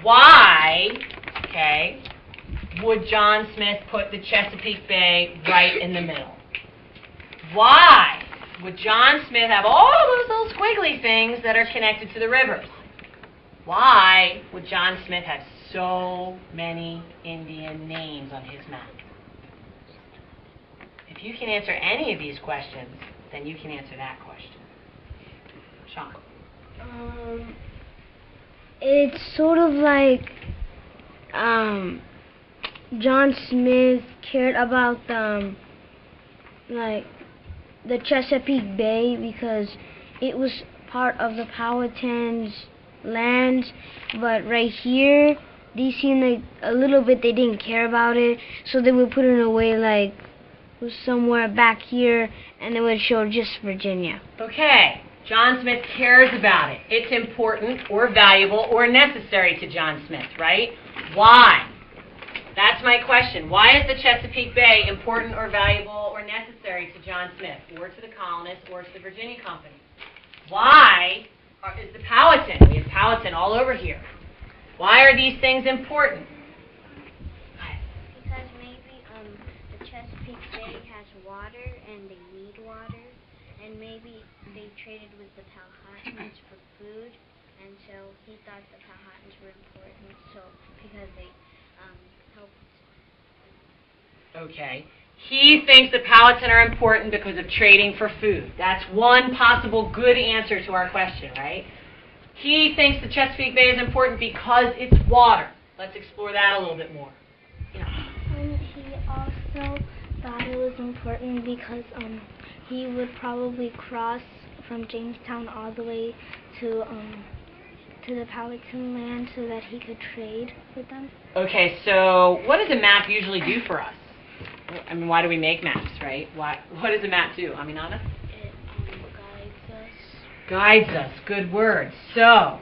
why, okay, would John Smith put the Chesapeake Bay right in the middle? Why would John Smith have all those little squiggly things that are connected to the rivers? Why would John Smith have so many Indian names on his map? If you can answer any of these questions, then you can answer that question. Sean. It's sort of like John Smith cared about like the Chesapeake Bay because it was part of the Powhatan's lands, but right here these seem like a little bit they didn't care about it, so they would put it away like somewhere back here, and they would show just Virginia. Okay, John Smith cares about it. It's important or valuable or necessary to John Smith, right? Why? That's my question. Why is the Chesapeake Bay important or valuable or necessary to John Smith, or to the colonists, or to the Virginia Company? Why is the Powhatan? We have Powhatan all over here. Why are these things important? Because maybe the Chesapeake Bay has water and they need water, and maybe they traded with the Powhatans for food, and so he thought the Powhatans were important, so because they helped. Okay. He thinks the Powhatan are important because of trading for food. That's one possible good answer to our question, right? He thinks the Chesapeake Bay is important because it's water. Let's explore that a little bit more. Yeah. He also thought it was important because he would probably cross from Jamestown all the way to the Powhatan land so that he could trade with them. Okay, so what does a map usually do for us? I mean, why do we make maps, right? What does a map do, Aminata? It guides us. Guides us. Good word. So,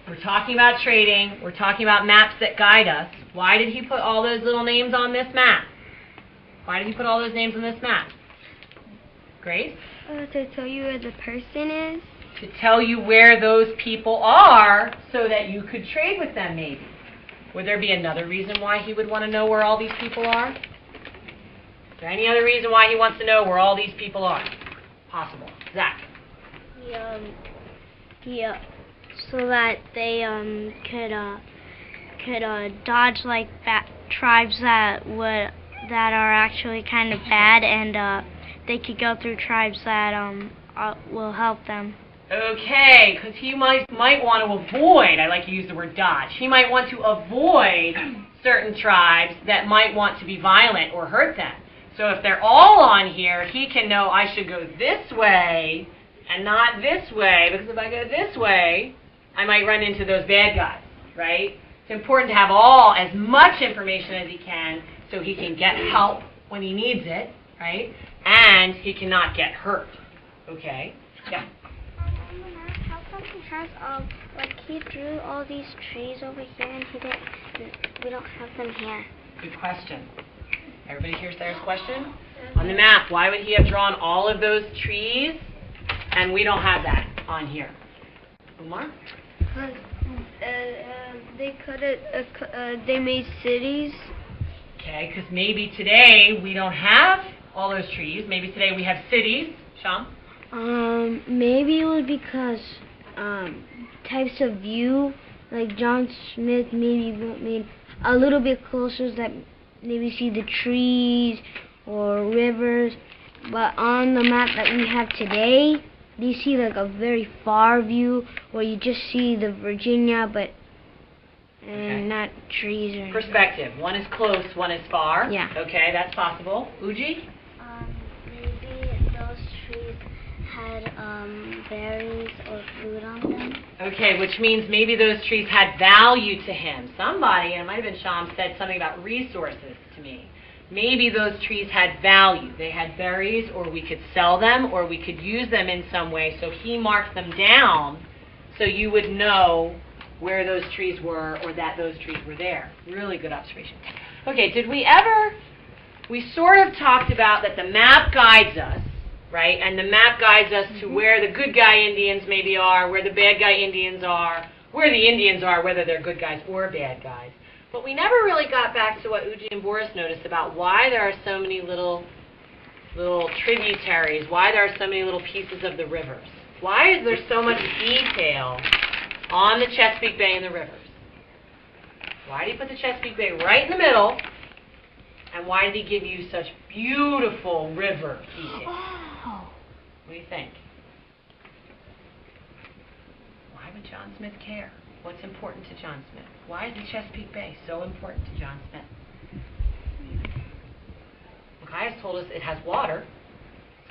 we're talking about trading. We're talking about maps that guide us. Why did he put all those little names on this map? Why did he put all those names on this map? Grace? To tell you where the person is. To tell you where those people are so that you could trade with them, maybe. Would there be another reason why he would want to know where all these people are? Is there any other reason why he wants to know where all these people are? Possible. Zach? So that they could dodge like tribes that are actually kind of bad, and they could go through tribes that will help them. Okay, because he might want to avoid, I like to use the word dodge, he might want to avoid certain tribes that might want to be violent or hurt them. So if they're all on here, he can know I should go this way and not this way, because if I go this way, I might run into those bad guys, right? It's important to have as much information as he can so he can get help when he needs it, right? And he cannot get hurt, okay? Yeah. On the map, how come he has like he drew all these trees over here and we don't have them here? Good question. Everybody hear Sarah's question? On the map, why would he have drawn all of those trees and we don't have that on here? Umar? They made cities. Okay, because maybe today we don't have all those trees. Maybe today we have cities. Sham? Maybe it was because types of view, like John Smith maybe made a little bit closer so that maybe see the trees or rivers. But on the map that we have today, you see like a very far view where you just see the Virginia, but not trees or anything. Perspective. One is close, one is far. Yeah. Okay, that's possible. Uji? Maybe those trees had berries or food on them. Okay, which means maybe those trees had value to him. Somebody, and it might have been Sham, said something about resources to me. Maybe those trees had value. They had berries, or we could sell them, or we could use them in some way. So he marked them down so you would know where those trees were or that those trees were there. Really good observation. Okay, we sort of talked about that the map guides us, right? And the map guides us to where the good guy Indians maybe are, where the bad guy Indians are, where the Indians are, whether they're good guys or bad guys. But we never really got back to what Uji and Boris noticed about why there are so many little tributaries, why there are so many little pieces of the rivers. Why is there so much detail on the Chesapeake Bay and the rivers? Why did he put the Chesapeake Bay right in the middle? And why did he give you such beautiful river detail? What do you think? Why would John Smith care? What's important to John Smith? Why is the Chesapeake Bay so important to John Smith? Machias told us it has water.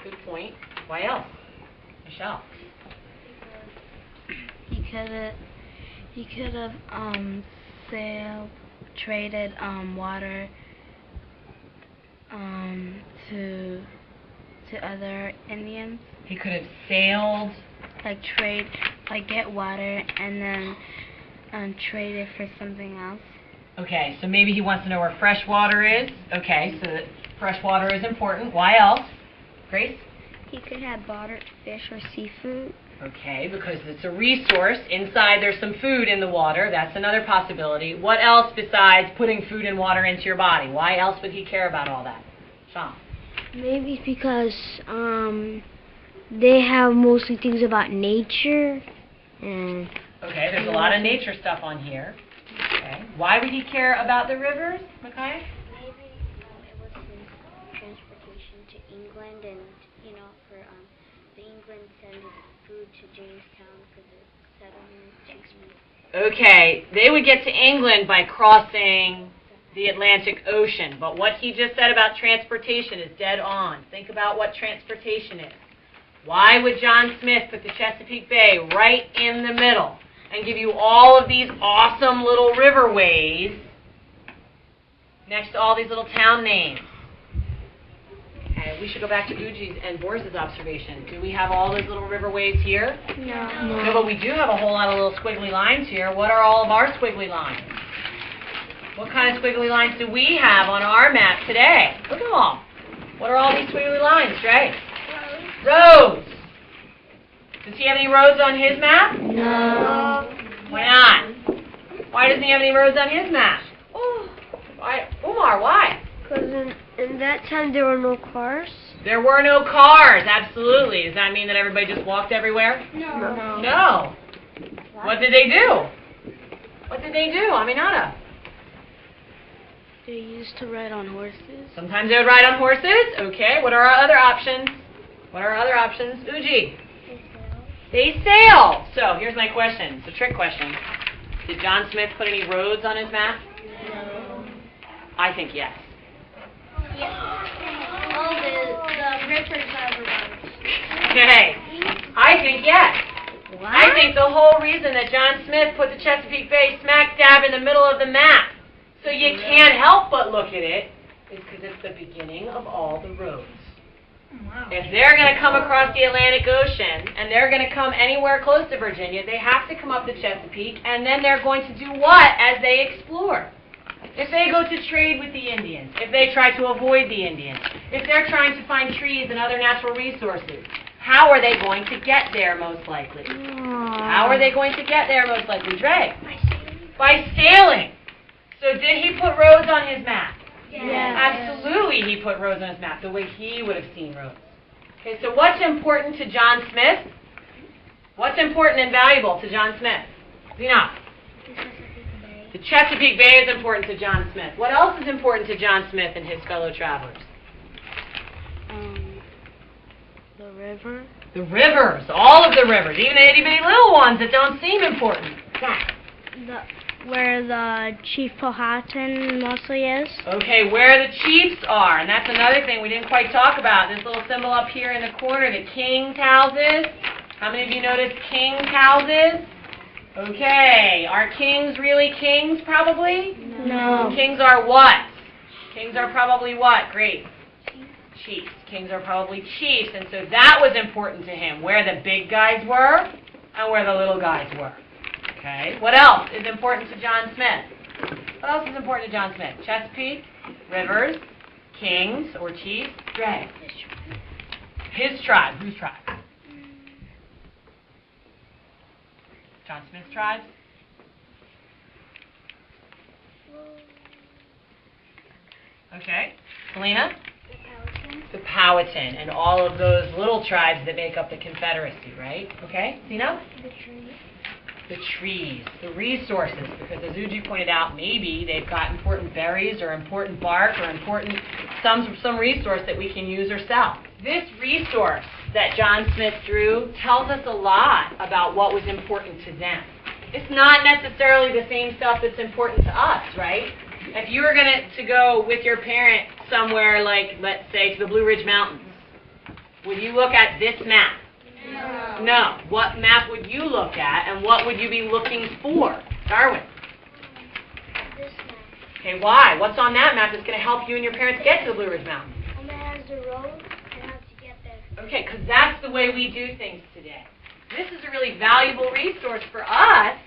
Good point. Why else? Michelle. He could have traded water to other Indians. He could have sailed. Get water and then trade it for something else. Okay, so maybe he wants to know where fresh water is. Okay, so that fresh water is important. Why else? Grace? He could have bought fish or seafood. Okay, because it's a resource. Inside there's some food in the water. That's another possibility. What else besides putting food and water into your body? Why else would he care about all that? Sean? Maybe it's because they have mostly things about nature. And okay, there's a lot of nature stuff on here. Okay, why would he care about the rivers, Machias? Maybe it was his transportation to England, and for the England sending food to Jamestown because the settlement too small. Okay, they would get to England by crossing the Atlantic Ocean, but what he just said about transportation is dead on. Think about what transportation is. Why would John Smith put the Chesapeake Bay right in the middle and give you all of these awesome little riverways next to all these little town names? Okay, we should go back to Uji's and Boris's observation. Do we have all those little riverways here? No. No, but we do have a whole lot of little squiggly lines here. What are all of our squiggly lines? What kind of squiggly lines do we have on our map today? Look at them all. What are all these squiggly lines, Dre? Roads. Does he have any roads on his map? no. Why not? Why doesn't he have any roads on his map? Why, Umar, why? Because in that time there were no cars. There were no cars, absolutely. Does that mean that everybody just walked everywhere? No. No. What did they do? What did they do, Aminata? They used to ride on horses. Sometimes they would ride on horses. Okay, what are our other options? What are our other options? Uji. They sail. So here's my question. It's a trick question. Did John Smith put any roads on his map? No. I think yes. Yeah. All the rivers have roads. Okay. I think yes. What? I think the whole reason that John Smith put the Chesapeake Bay smack dab in the middle of the map, so you can't help but look at it, is because it's the beginning of all the roads. Wow. If they're going to come across the Atlantic Ocean, and they're going to come anywhere close to Virginia, they have to come up the Chesapeake, and then they're going to do what as they explore? If they go to trade with the Indians, if they try to avoid the Indians, if they're trying to find trees and other natural resources, how are they going to get there most likely? How are they going to get there most likely, Dre? By sailing. So did he put roads on his map? Yes. Absolutely he put roads on his map, the way he would have seen roads. Okay, so what's important to John Smith? What's important and valuable to John Smith? Zena. The Chesapeake Bay is important to John Smith. What else is important to John Smith and his fellow travelers? The river. The rivers, all of the rivers, even the itty-bitty little ones that don't seem important. Zach. Where the Chief Powhatan mostly is. Okay, where the chiefs are, and that's another thing we didn't quite talk about. This little symbol up here in the corner, the king's houses. How many of you noticed king's houses? Okay, are kings really kings, probably? No. Kings are what? Kings are probably what? Great. Chiefs. Kings are probably chiefs, and so that was important to him, where the big guys were and where the little guys were. Okay, what else is important to John Smith? What else is important to John Smith? Chesapeake, rivers, kings or chiefs. Dre. His tribe. Whose tribe? John Smith's tribe? Selena? The Powhatan. The Powhatan and all of those little tribes that make up the Confederacy, right? Okay, Zeno? The tree. The trees, the resources, because as Uji pointed out, maybe they've got important berries or important bark or important some resource that we can use or sell. This resource that John Smith drew tells us a lot about what was important to them. It's not necessarily the same stuff that's important to us, right? If you were going to go with your parent somewhere like, let's say, to the Blue Ridge Mountains, would you look at this map? No. What map would you look at, and what would you be looking for? Darwin. This map. Okay, why? What's on that map that's going to help you and your parents get to the Blue Ridge Mountains? It has the road and how to get there. Okay, because that's the way we do things today. This is a really valuable resource for us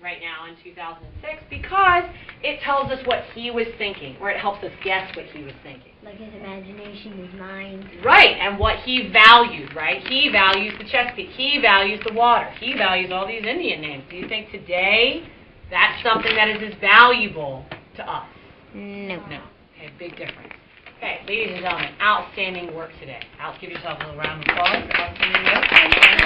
right now in 2006 because it tells us what he was thinking, or it helps us guess what he was thinking. Like his imagination, his mind. Right, and what he valued, right? He values the Chesapeake. He values the water. He values all these Indian names. Do you think today that's something that is as valuable to us? No. No. Okay, big difference. Okay, ladies and gentlemen, outstanding work today. Give yourself a little round of applause. Outstanding work.